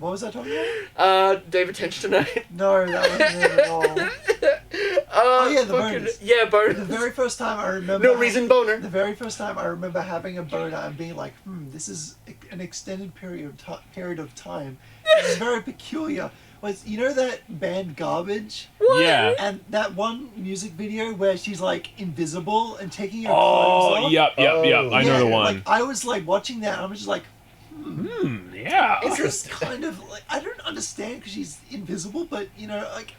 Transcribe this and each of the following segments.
What was I talking about? David Tench tonight. No, that wasn't it at all. Oh yeah, the bonus. Yeah, bonus. The very first time I remember... No reason boner. The very first time I remember having a boner and being like, this is an extended period of time. This is very peculiar. Was, you know that band Garbage? What? Yeah. And that one music video where she's like invisible and taking her clothes off? Oh, yep. I know the one. Like, I was like watching that and I was just like, yeah. Interesting. Kind of like, I don't understand because she's invisible, but you know, like,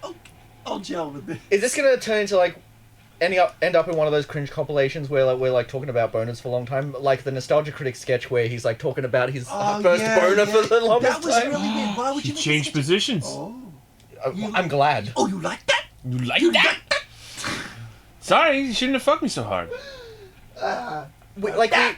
I'll gel with this. Is this gonna turn into like end up in one of those cringe compilations where like, we're like talking about boners for a long time, like the Nostalgia Critic sketch where he's like talking about his first boner for the longest time? That was really weird. Why would you change positions? Oh. I'm glad. Oh, you like that? You like that? Sorry, you shouldn't have fucked me so hard.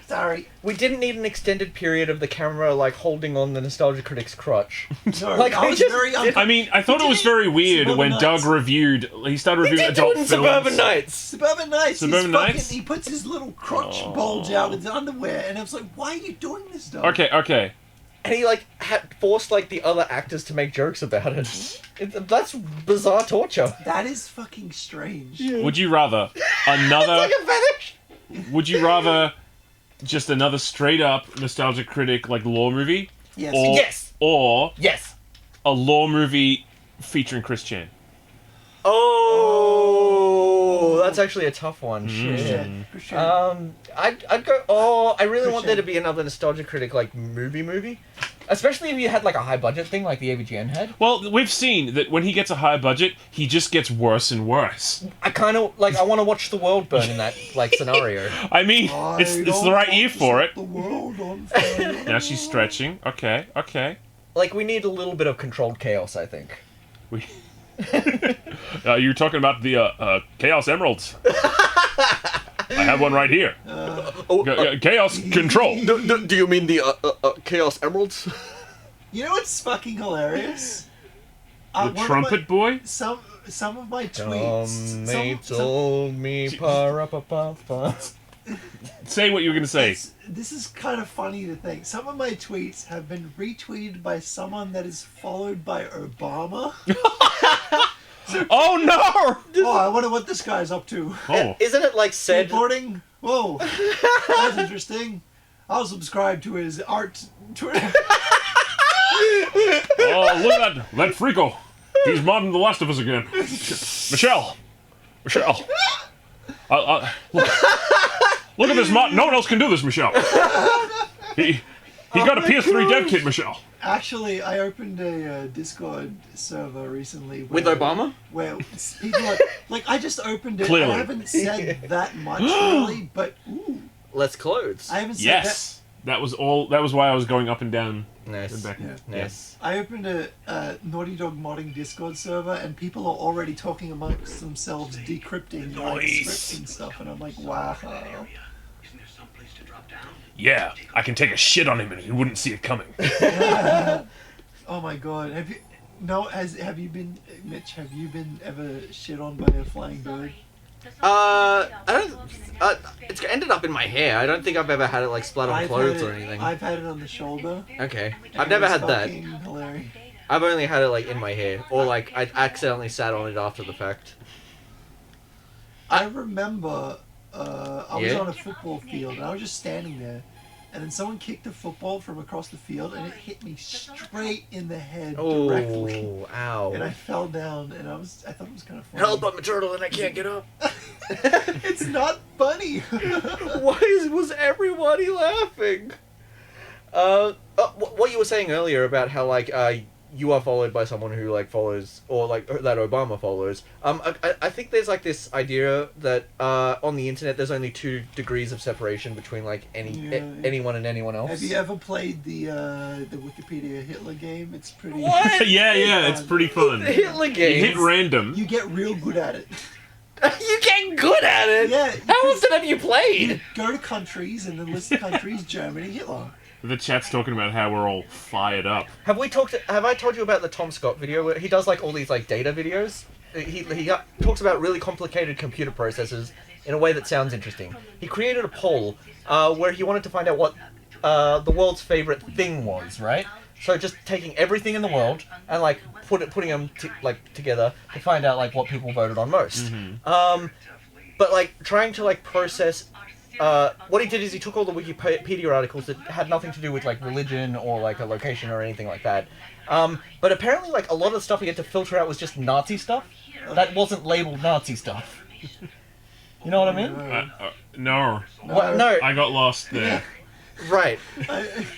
Sorry. We didn't need an extended period of the camera like holding on the Nostalgia Critic's crotch. No, like I was very I mean, I thought it was very weird when Doug he started reviewing adult films. Suburban Nights. Suburban Nights. Suburban Nights? He puts his little crotch bulge out with his underwear, and I was like, why are you doing this, Doug? Okay. And he like forced like the other actors to make jokes about it. That's bizarre torture. That is fucking strange. Yeah. Would you rather another? It's like a fetish. Would you rather just another straight up Nostalgia Critic like lore movie? Yes. Or yes. A lore movie featuring Chris Chan. Oh, that's actually a tough one. Shit. I'd go. Oh, I really want there to be another Nostalgia Critic like movie. Especially if you had like a high budget thing like the AVGN had. Well, we've seen that when he gets a high budget, he just gets worse and worse. I kind of like. I want to watch the world burn in that like scenario. I mean, it's the right year for it. The world on fire. Now she's stretching. Okay. Like we need a little bit of controlled chaos, I think. You're talking about the Chaos Emeralds. I have one right here. Chaos Control. Do you mean the Chaos Emeralds? You know what's fucking hilarious? The Trumpet Boy? Some of my tweets. They told me pa-ra-pa-pa-pa. Say what you were going to say. This is kind of funny to think. Some of my tweets have been retweeted by someone that is followed by Obama. Oh no! I wonder what this guy's up to. Oh. Isn't it like said... Skateboarding? Whoa. That's interesting. I'll subscribe to his art Twitter. Oh, look at that Freako. He's modding The Last of Us again. Michelle. Look at this mod. No one else can do this, Michelle. He got a PS3 dev kit, Michelle. Actually, I opened a Discord server recently. With Obama? Where people are... Like, I just opened it. Clearly. I haven't said that much, really, but... Ooh. Less clothes. I haven't said that. That was why I was going up and down. Nice. Nice. I opened a Naughty Dog modding Discord server, and people are already talking amongst themselves, decrypting, like, scripting stuff, and I'm like, wow. Yeah, I can take a shit on him and he wouldn't see it coming. Oh my god. Have you been, Mitch, have you been ever shit on by a flying bird? I don't, it's ended up in my hair. I don't think I've ever had it like splat on clothes or anything. I've had it on the shoulder. Okay. I've never had that. Hilarious. I've only had it like in my hair. Or like I accidentally sat on it after the fact. I remember I was on a football field and I was just standing there, and then someone kicked a football from across the field and it hit me straight in the head directly. Oh, ow. And I fell down and I thought it was kind of funny. Help, I'm a turtle and I can't get up. It's not funny. Why was everybody laughing? What you were saying earlier about how like you are followed by someone who like follows, or like that Obama follows. I think there's like this idea that on the internet there's only 2 degrees of separation between like anyone and anyone else. Have you ever played the Wikipedia Hitler game? It's pretty. What? yeah, it's pretty fun. The Hitler game. You hit random. You get real good at it. You get good at it. Yeah. How often have you played? You go to countries and then list the countries: Germany, Hitler. The chat's talking about how we're all fired up. Have I told you about the Tom Scott video where he does like all these like data videos? He talks about really complicated computer processes in a way that sounds interesting. He created a poll where he wanted to find out what the world's favorite thing was, right? So just taking everything in the world and like putting them together to find out like what people voted on most. But like trying to like process. What he did is he took all the Wikipedia articles that had nothing to do with like religion or like a location or anything like that. But apparently like a lot of the stuff he had to filter out was just Nazi stuff that wasn't labeled Nazi stuff. You know what I mean? No. What? No. I got lost there. Right.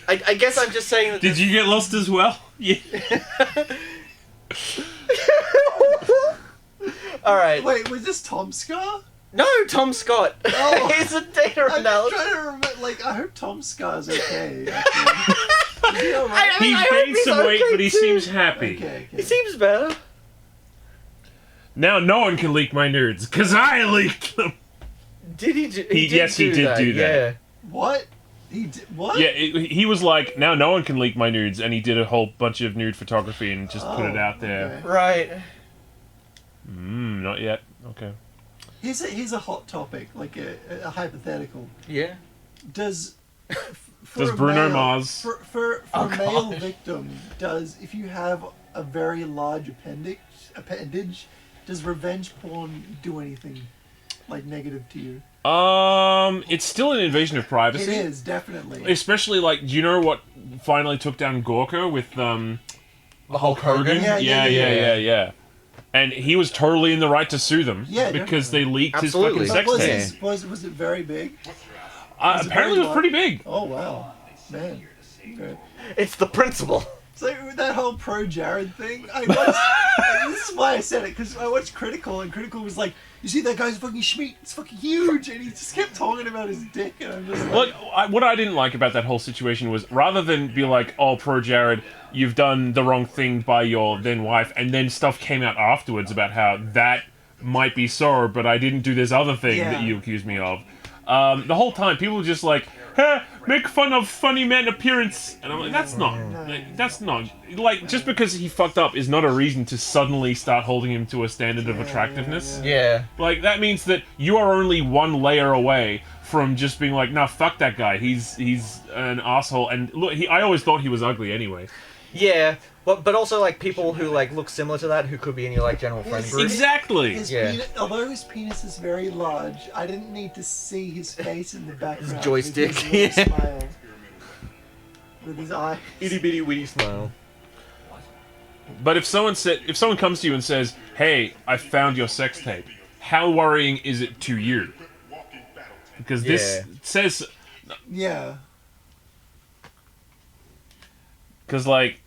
I guess I'm just saying that... Did you get lost as well? Yeah. Alright. Wait, was this Tom Scar? No, Tom Scott. Oh. He's a data I'm analyst. trying to remember, like, I hope Tom Scar's okay. Is he alright? He's gained some weight, but he seems happy. Okay. He seems better. Now no one can leak my nudes, because I leaked them. Did he do Yes, he did do that. Yeah. What? He did what? Yeah, he was like, now no one can leak my nudes, and he did a whole bunch of nude photography and just put it out there. Okay. Right. Not yet. Okay. Here's a hot topic, like a hypothetical. Yeah. Does Bruno Mars for a male victim, if you have a very large appendage, does revenge porn do anything like negative to you? It's still an invasion of privacy. It is, definitely. Especially like, do you know what finally took down Gorka with the Hulk Hogan? Yeah. And he was totally in the right to sue them because they leaked his fucking sex tape. Was it very big? Apparently it was pretty big. Oh wow, man. Okay. It's the principle. It's like that whole pro Jared thing. I watched, this is why I said it, because I watched Critical, and Critical was like, "You see that guy's fucking schmeat? It's fucking huge," and he just kept talking about his dick, and I'm just like, what I didn't like about that whole situation was rather than be like, "Oh, pro Jared, you've done the wrong thing by your then wife," and then stuff came out afterwards about how that might be so, but I didn't do this other thing that you accused me of. The whole time, people were just like, "Hey, make fun of funny man appearance," and I'm like, that's not like just because he fucked up is not a reason to suddenly start holding him to a standard of attractiveness. Yeah. Like that means that you are only one layer away from just being like, "Nah, fuck that guy. He's an asshole." And look, I always thought he was ugly anyway. Yeah, but also like people who like look similar to that who could be in your like general friend group. Exactly. Although his penis is very large, I didn't need to see his face in the background. His joystick. With his little smile. With his eye. Itty bitty witty smile. But if someone comes to you and says, "Hey, I found your sex tape," how worrying is it to you? Because this says... Yeah. Because, like,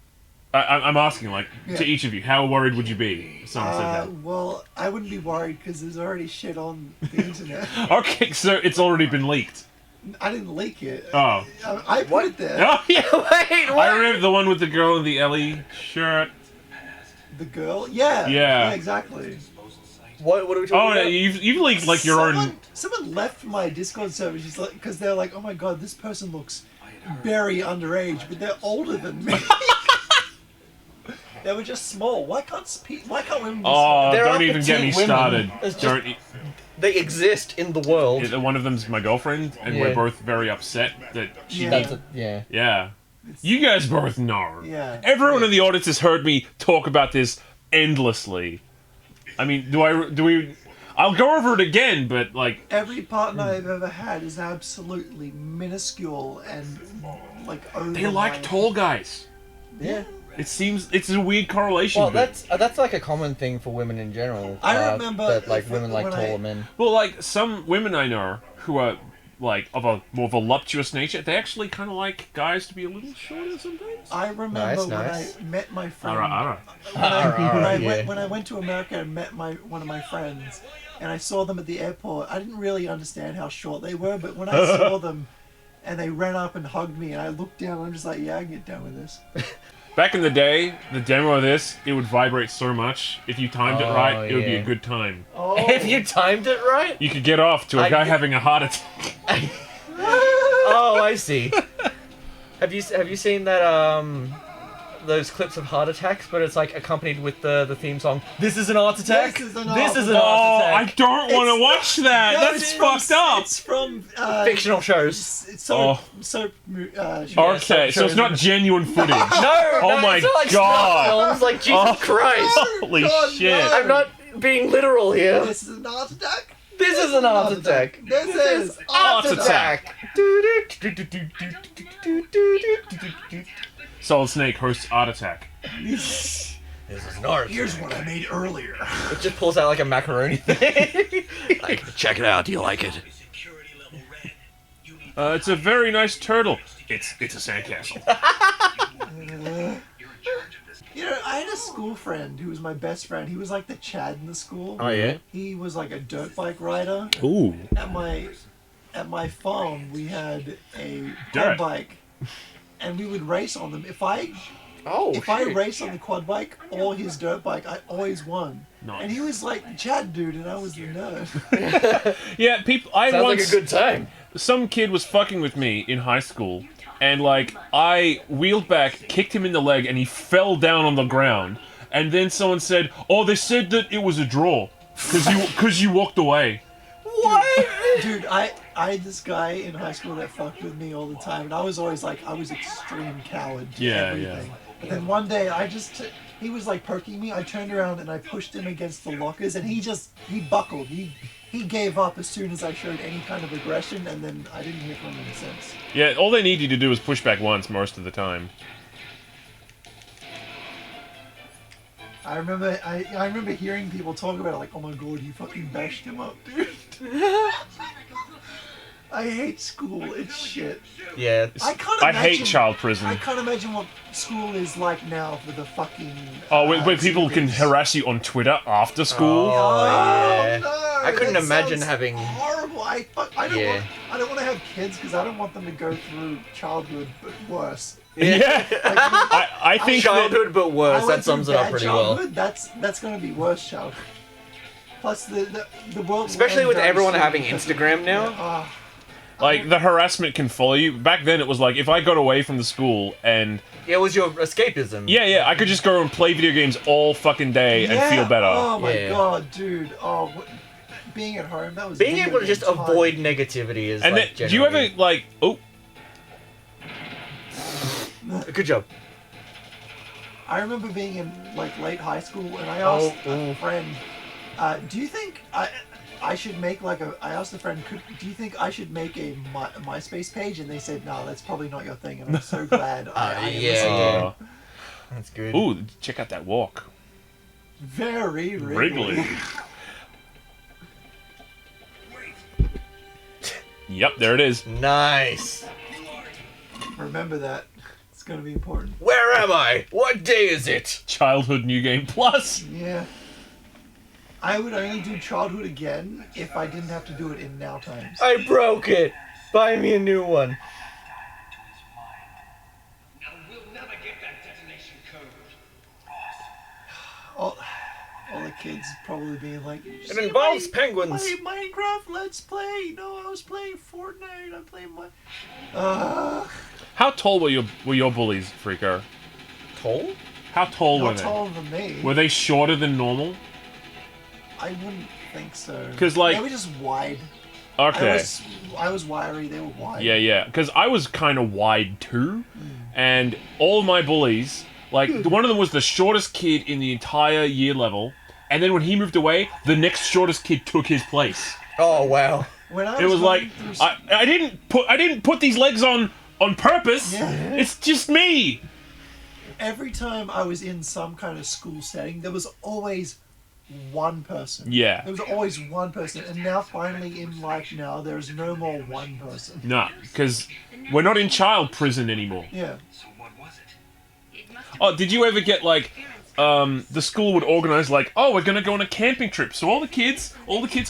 I'm asking, like, to each of you, how worried would you be if someone said that? Well, I wouldn't be worried because there's already shit on the internet. Okay, so it's already been leaked. I didn't leak it. Oh. I put it there. Oh, yeah. Wait, what? I remember the one with the girl in the Ellie shirt. The girl? Yeah. Yeah. Exactly. What are we talking about? You've leaked, like, your own... Someone left my Discord server because they're like, "Oh my god, this person looks very underage, but they're older than me." They were just small. Why can't women be small? Don't even get me started. They exist in the world. One of them's my girlfriend, and we're both very upset that she... Yeah. You guys both know. Yeah. Everyone in the audience has heard me talk about this endlessly. I mean, I'll go over it again, but like... Every partner I've ever had is absolutely minuscule and like over. They like tall guys. Yeah. It seems it's a weird correlation. Well, that's like a common thing for women in general. I remember that like women like taller men. Well, like some women I know who are like of a more voluptuous nature, they actually kind of like guys to be a little shorter sometimes. I remember when I met my friend. When I went to America and met one of my friends, and I saw them at the airport. I didn't really understand how short they were, but when I saw them, and they ran up and hugged me, and I looked down, and I'm just like, yeah, I can get down with this. Back in the day, the demo of this, it would vibrate so much. If you timed it right, it would be a good time. Oh. If you timed it right? You could get off to a guy having a heart attack. Oh, I see. Have you seen that those clips of heart attacks, but it's like accompanied with the theme song. This is an art attack. This is an This is an Oh, art I attack. don't want to watch that. No, That's it's from- fucked up. It's from Fictional shows. It's so Okay, so it's not genuine footage. No. Oh no, my it's not like God. snuff films, like Jesus Christ. Holy God, shit. no. I'm not being literal here. This is an art attack. This is an art attack. This is Art attack. Solid Snake hosts Art Attack. This is an art. Here's what I made earlier. It just pulls out like a macaroni thing. Like, check it out. Do you like it? It's a very nice turtle. It's a sandcastle. You know, I had a school friend who was my best friend. He was like the Chad in the school. Oh yeah. He was like a dirt bike rider. Ooh. At my farm, we had a Dirt. quad bike, and we would race on them. If I Shit. raced on the quad bike or his dirt bike, I always won. Nice. And he was like the Chad dude, and I was the nerd. Yeah, people. I Sounds once like a good time. some kid was fucking with me in high school, and like I wheeled back, kicked him in the leg, and he fell down on the ground. And then someone said, "Oh, they said that it was a draw because you walked away." What? Dude, I had this guy in high school that fucked with me all the time, and I was always like, I was extreme coward to Yeah, everything. But then one day, he was like poking me. I turned around and I pushed him against the lockers, and he buckled. He gave up as soon as I showed any kind of aggression, and then I didn't hear from him since. Yeah, all they need you to do is push back once most of the time. I remember hearing people talk about it, like, oh my god, you fucking bashed him up, dude. I hate school. It's shit. Yeah. I hate child prison. I can't imagine what school is like now for the fucking. Oh, where people can students. harass you on Twitter after school. Oh, yeah. No, I couldn't that imagine sounds having. horrible. I don't want to have kids because I don't want them to go through childhood, but worse. Yeah, Like, I think that, Childhood, but worse. I went That sums through it up bad pretty well. childhood. That's going to be worse childhood. Plus the world. Especially with very everyone soon having because- Instagram now. Yeah, like the harassment can follow you. Back then, it was like if I got away from the school and It was your escapism. yeah, I could just go and play video games all fucking day and feel better. Oh my Yeah. god, dude. Oh, being at home, that was Being video able to just game time. avoid negativity is And like then, do you ever generally- like? Oh, Good job. I remember being in like late high school, and I asked Oh, a friend, "Do you think I should make like a?" I asked a friend, "Do you think I should make a MySpace page?" And they said, "No, that's probably not your thing." And I'm so glad I yeah. listened to them. That's good. ooh, check out that walk, Very Wrigley. Yep, there it is. Nice. Remember that. It's gonna be important. Where am I? What day is it? Childhood New Game Plus. Yeah. I would only do childhood again if I didn't have to do it in now times. I broke it. Buy me a new one. Now we'll never get that detonation code. All the kids probably being like, "You It see involves my- penguins." my Minecraft, let's play. No, I was playing Fortnite. I'm playing my. How tall were your bullies, Freako? Tall? How tall were Not they? taller than me. Were they shorter than normal? I wouldn't think so. 'Cause, like- they were just wide. Okay. I was wiry. They were wide. Yeah. Because I was kind of wide too, and all my bullies, like one of them was the shortest kid in the entire year level, and then when he moved away, the next shortest kid took his place. Oh wow. When I It was going like through I didn't put these legs on purpose. Yeah. It's just me. every time I was in some kind of school setting, there was always one person. Yeah. There was always one person, and now finally in life now, there's no more one person. Nah, because we're not in child prison anymore. Yeah. So what was it? Oh, did you ever get like, the school would organize like, oh, we're gonna go on a camping trip, so all the kids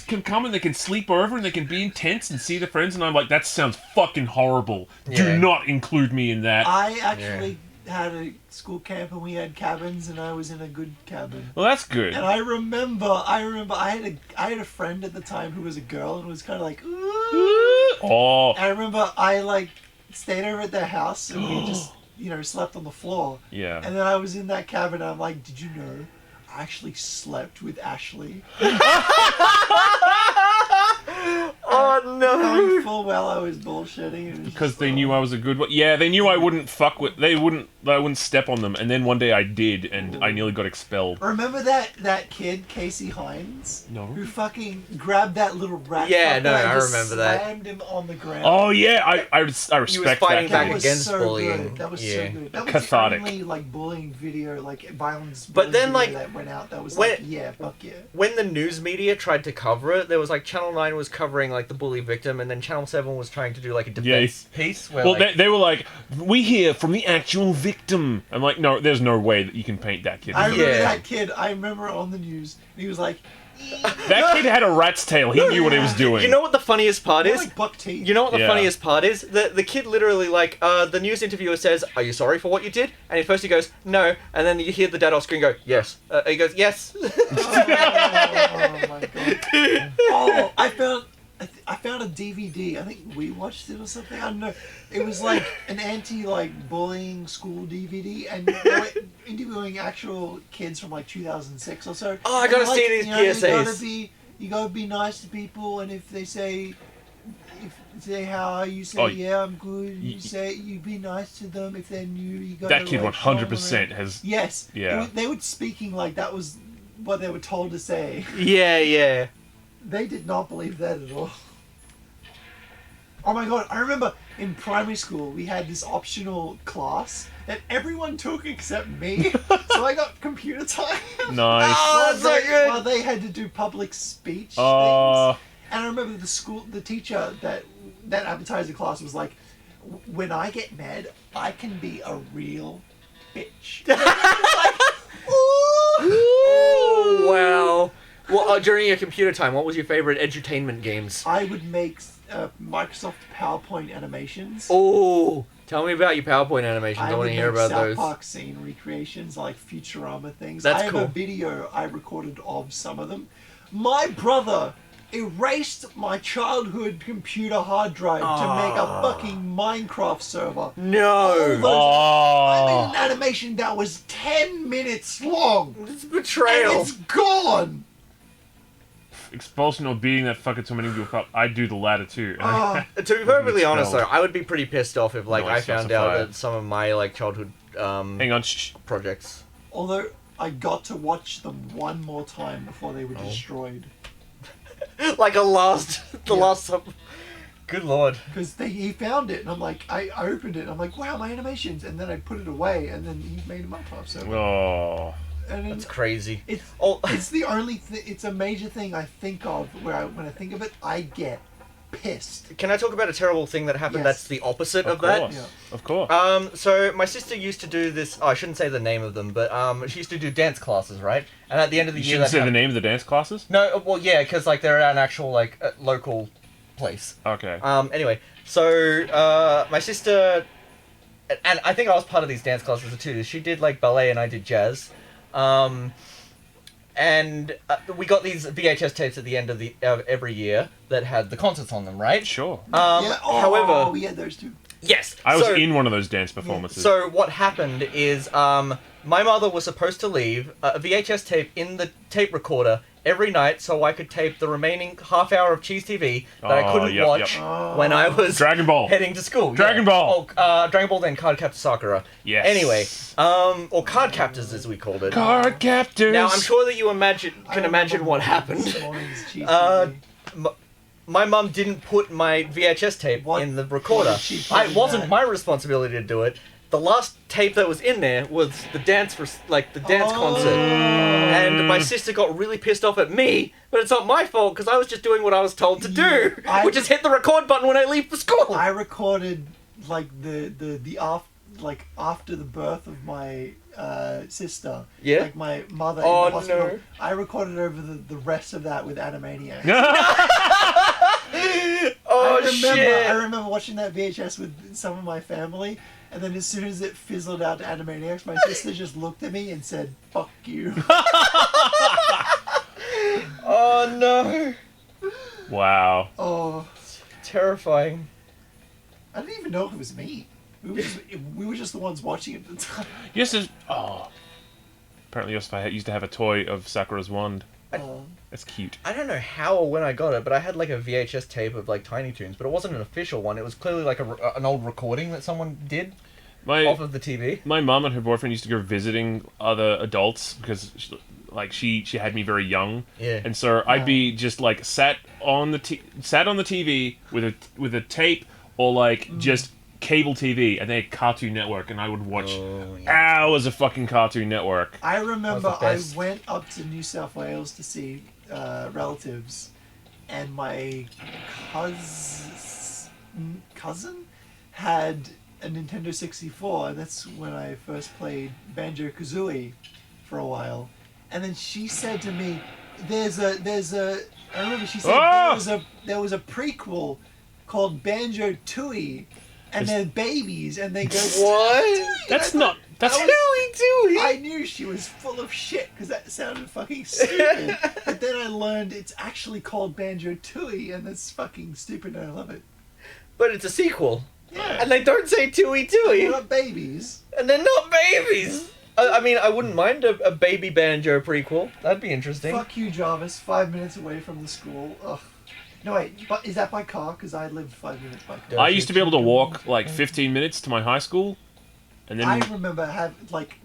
can come and they can sleep over and they can be in tents and see their friends, and I'm like, that sounds fucking horrible. Yeah. Do not include me in that. I actually had a school camp and we had cabins, and I was in a good cabin. Well, that's good. And I remember I had a friend at the time who was a girl and was kind of like, ooh. Oh, I remember I like stayed over at their house and we just slept on the floor. Yeah. And then I was in that cabin, and I'm like, did you know I actually slept with Ashley? Oh no! Knowing full well I was bullshitting. And Because they knew I was a good one. Yeah, they knew I wouldn't fuck with. I wouldn't step on them. And then one day I did, and I nearly got expelled. Remember that kid, Casey Hines? No. Who fucking grabbed that little rat? Yeah, fucker no, and I just remember that. Slammed him on the ground. Oh yeah, I respect He was fighting that. back kid. was against so bullying. Good. That was Yeah. so good. That was Cathartic. the only bullying video, violence. But then, bullying video that went out. That was when- yeah, fuck yeah. When the news media tried to cover it, there was Channel 9 was covering the bully victim, and then Channel 7 was trying to do a defense piece where Well, they were like, we hear from the actual victim. I'm like, no, there's no way that you can paint that kid. I remember Yeah. that kid. I remember on the news, and he was like, That kid had a rat's tail. He knew what he was doing. You know what the funniest part is? like buck teeth. You know what the Yeah. funniest part is? The kid literally the news interviewer says, "Are you sorry for what you did?" And at first he goes, "No," and then you hear the dad off screen go, "Yes." He goes, "Yes." Oh my god. Oh, I found a DVD. I think we watched it or something. I don't know. It was an bullying school DVD, and they were interviewing actual kids from 2006 or so. Oh, I gotta And, see these PSAs. You gotta be nice to people, and if they say how are you, say Oh, yeah, I'm good. You be nice to them. If they're new, you gotta That kid show 100% them. has. Yes. Yeah. They were speaking like that was what they were told to say. Yeah. They did not believe that at all. Oh my god, I remember in primary school we had this optional class that everyone took except me. So I got computer time. Nice. Oh, that's so good. While they had to do public speech Uh, things. And I remember the teacher that advertised the class was like, when I get mad, I can be a real bitch. Ooh, wow. Well, during your computer time, what was your favorite edutainment games? I would make Microsoft PowerPoint animations. Oh, tell me about your PowerPoint animations. I want would to hear make about South those. Park scene recreations, like Futurama things. That's I have cool. a video I recorded of some of them. My brother erased my childhood computer hard drive to make a fucking Minecraft server. No. I made oh. an animation that was 10 minutes long. It's And betrayal. it's gone. Expulsion or beating that fucker till many give up. I do the latter too. Oh, To be perfectly honest, though, Expelled. I would be pretty pissed off if, No, I it's found out justified. that some of my, childhood, Hang on. Shh. projects. although I got to watch them one more time before they were Oh. destroyed. Last sub. Good lord. Because he found it, and I'm like, I opened it, and I'm like, wow, my animations, and then I put it away, and then he made them up. So, Oh. and That's crazy. it's Oh, it's the only it's a major thing I think of where when I think of it, I get pissed. can I talk about a terrible thing that happened Yes. that's the opposite Of of that? course. Yeah. Of course. So my sister used to do this. Oh, I shouldn't say the name of them, but she used to do dance classes, right? And at the end of the You year, shouldn't they'd say the have- name of the dance classes? No, well, yeah, because they're at an actual local place. Okay. Anyway, so my sister, and I think I was part of these dance classes too. She did ballet and I did jazz. And we got these VHS tapes at the end of every year that had the concerts on them, right? Sure. Yeah. Oh, However, we had those too. yes. I was so, in one of those dance performances. So what happened is my mother was supposed to leave a VHS tape in the tape recorder every night so I could tape the remaining half hour of Cheese TV that I Oh, couldn't yep, watch yep. when I was Dragon Ball. heading to school. Dragon Ball. Oh, Dragon Ball then Card Captor Sakura. Yes. Anyway, or Card Captors as we called it. Card captors. Now I'm sure that you can I imagine remember what this happened. morning's Cheese Uh, TV. My mum didn't put my VHS tape What- in the what recorder. did she put It in wasn't that? my responsibility to do it. The last tape that was in there was the dance concert, and my sister got really pissed off at me. But it's not my fault because I was just doing what I was told to do, I- which is hit the record button when I leave for school. I recorded after the birth of my sister. Yeah? Like my mother Oh, in the hospital. no. I recorded over the rest of that with Animaniacs. Oh I shit! remember watching that VHS with some of my family, and then as soon as it fizzled out to Animaniacs, my sister just looked at me and said, "Fuck you." Oh no! Wow. Oh, Terrifying. I didn't even know if it was me. We were just the ones watching it at the time. Yes, apparently Yossify used to have a toy of Sakura's wand. That's cute. I don't know how or when I got it, but I had like a VHS tape of like Tiny Toons, but it wasn't an official one. It was clearly like an old recording that someone did off of the TV. My mum and her boyfriend used to go visiting other adults because she had me very young. Yeah. And so I'd be just like sat on the TV with a tape or like just cable TV, and they had Cartoon Network, and I would watch hours of fucking Cartoon Network. I remember I best. went up to New South Wales to see relatives, and my cousin had a Nintendo 64, and that's when I first played Banjo-Kazooie for a while. And then she said to me, there's a I remember she said there was a prequel called Banjo-Tooie, and they're babies, and they go... What? That's Tooie! Tooie! I knew she was full of shit, because that sounded fucking stupid. But then I learned it's actually called Banjo-Tooie, and that's fucking stupid, and I love it. But it's a sequel. Yeah. And they don't say Tooie They're Tooie. not babies. And they're not babies. I mean, I wouldn't mind a baby Banjo prequel. That'd be interesting. Fuck you, Jarvis. 5 minutes away from the school. Ugh. No, wait, but is that by car? Because I lived 5 minutes by car. I used to be able to walk like 15 minutes to my high school, and then I remember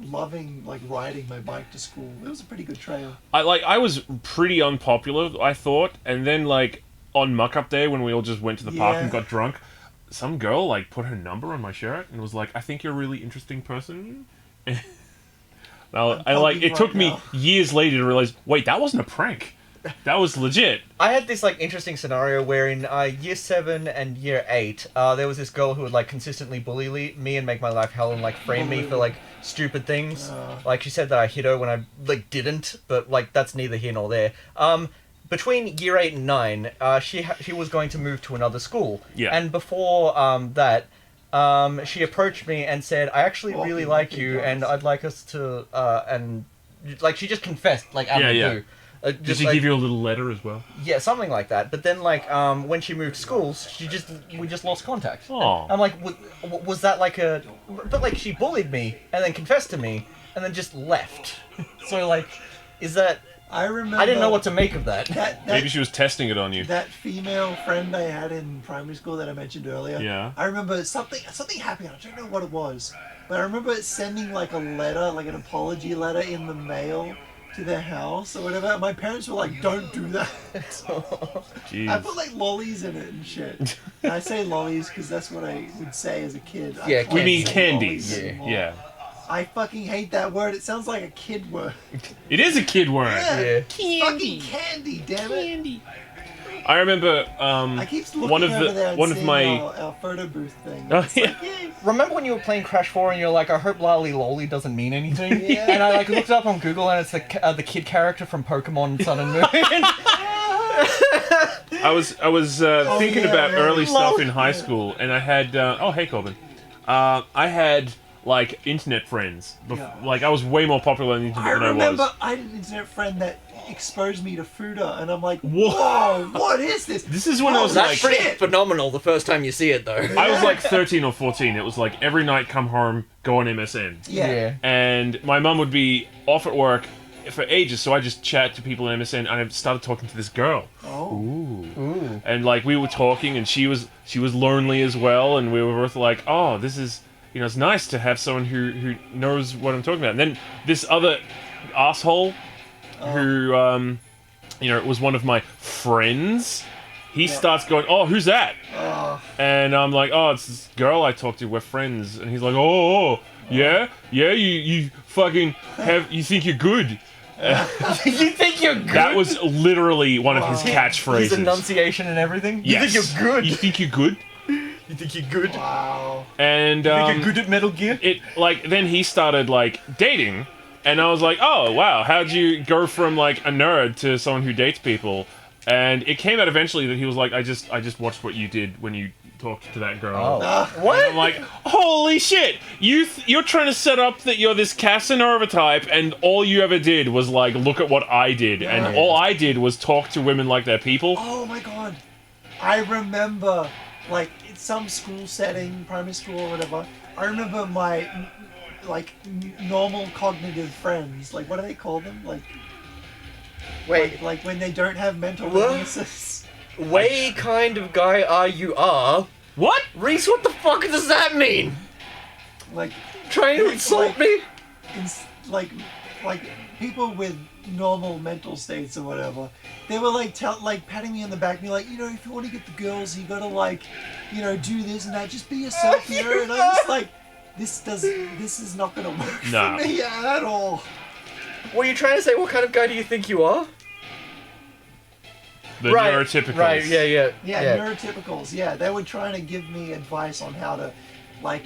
loving riding my bike to school. It was a pretty good trail. I was pretty unpopular, I thought, and then like on Muck Up Day when we all just went to the park and got drunk, some girl like put her number on my shirt and was like, "I think you're a really interesting person." Now, it took me years later to realize, wait, that wasn't a prank. That was legit. I had this like interesting scenario where in year 7 and year 8, there was this girl who would like consistently bully me and make my life hell and like frame me for like stupid things. Like she said that I hit her when I like didn't, but like that's neither here nor there. Between year 8 and 9, she was going to move to another school. Yeah. And before that, she approached me and said, "I actually really like you, and I'd like us to and like she just confessed like out of the blue. Did she give you a little letter as well? Yeah, something like that. But then, like, when she moved schools, we just lost contact. Oh. I'm like, was that like a... But, like, she bullied me, and then confessed to me, and then just left. So, like, is that... I remember... I didn't know what to make of that. Maybe she was testing it on you. That female friend I had in primary school that I mentioned earlier. Yeah. I remember something happened. I don't know what it was. But I remember sending, like, a letter, like an apology letter in the mail to their house or whatever. My parents were like, "Don't do that." Jeez. I put like lollies in it and shit. And I say lollies because that's what I would say as a kid. Yeah, We mean say candies. lollies anymore. Yeah. I fucking hate that word. It sounds like a kid word. It is a kid word. Yeah. Yeah. Fucking candy, damn it. I remember I keep looking one of over there and one of seeing my our photo booth thing. Oh, It's yeah. like, yay. Remember when you were playing Crash 4 and you're like, I hope Lolly Lolly doesn't mean anything? Yeah. And I like looked it up on Google and it's the kid character from Pokemon Sun and Moon. I was thinking yeah, about yeah. early stuff Lol. in high school, and I had hey Corbin, I had like internet friends. Yeah. Like I was way more popular on the internet I than I remember was. I had an internet friend that exposed me to Fuda, and I'm like, Whoa. whoa, what is this? This is when I was That's like, pretty shit. phenomenal the first time you see it, though. I was like 13 or 14. It was like every night come home, go on MSN. Yeah. And my mum would be off at work for ages, so I just chat to people on MSN, and I started talking to this girl. Oh. Ooh. And like we were talking, and she was lonely as well, and we were both like, oh, this is, you know, it's nice to have someone who knows what I'm talking about. And then this other asshole who you know, was one of my friends, he starts going, oh, who's that? And I'm like, oh, it's this girl I talked to, we're friends. And he's like, oh, yeah, you fucking you think you're good. You think you're good? That was literally one of his catchphrases. His enunciation and everything? Yes. You think you're good? You think you're good? You think you're good? Wow. And You think you're good at Metal Gear? it like then he started like dating, and I was like, oh wow, how'd you go from like a nerd to someone who dates people? And it came out eventually that he was like, I just watched what you did when you talked to that girl. Oh. What? I'm like, holy shit! You're trying to set up that you're this Casanova type, and all you ever did was like look at what I did, and all I did was talk to women like they're people. Oh my god. I remember, like, some school setting, primary school or whatever, I remember my normal cognitive friends. Like, what do they call them? Wait, Like when they don't have mental What? illnesses. way kind of guy are you are? What? Reese, what the fuck does that mean? Like, Trying to insult me? like people with normal mental states or whatever, they were like patting me on the back and be like, you know, if you want to get the girls, you gotta do this and that. Just be yourself, you know. And I'm just like, this is not gonna work Nah. for me at all. Were you trying to say what kind of guy do you think you are? The neurotypicals. Right, yeah. Yeah, neurotypicals. Yeah, they were trying to give me advice on how to like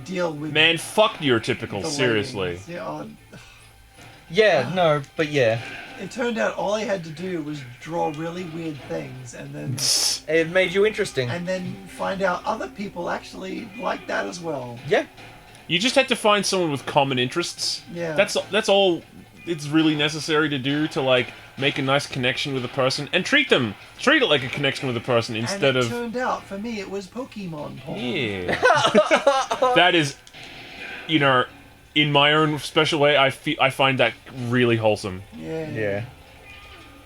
deal with. Man, fuck neurotypicals, the seriously. ladies. Yeah, Yeah, no, but yeah. it turned out all I had to do was draw really weird things and then It made you interesting. find out other people actually like that as well. Yeah. You just had to find someone with common interests. Yeah. That's all it's really necessary to do to, like, make a nice connection with a person and treat it like a connection with a person instead and it of... turned out for me it was Pokemon porn. Yeah. That is, you know, in my own special way, I find that really wholesome. Yeah.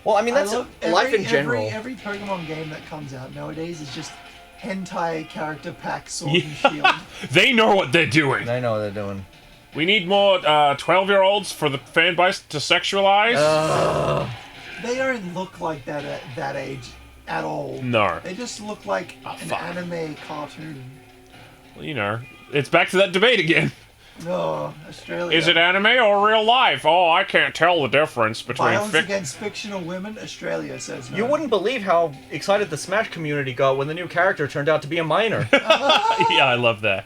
Well, I mean, that's love life in general. Every Pokemon game that comes out nowadays is just hentai character pack sword Yeah. and shield. They know what they're doing. I know what they're doing. We need more 12-year-olds for the fan base to sexualize. They don't look like that at that age at all. No. They just look like an fuck. anime cartoon. Well, you know, it's back to that debate again. No, Australia. Is it anime or real life? Oh, I can't tell the difference between Violence against fictional women? Australia says no. You wouldn't believe how excited the Smash community got when the new character turned out to be a minor. Yeah, I love that.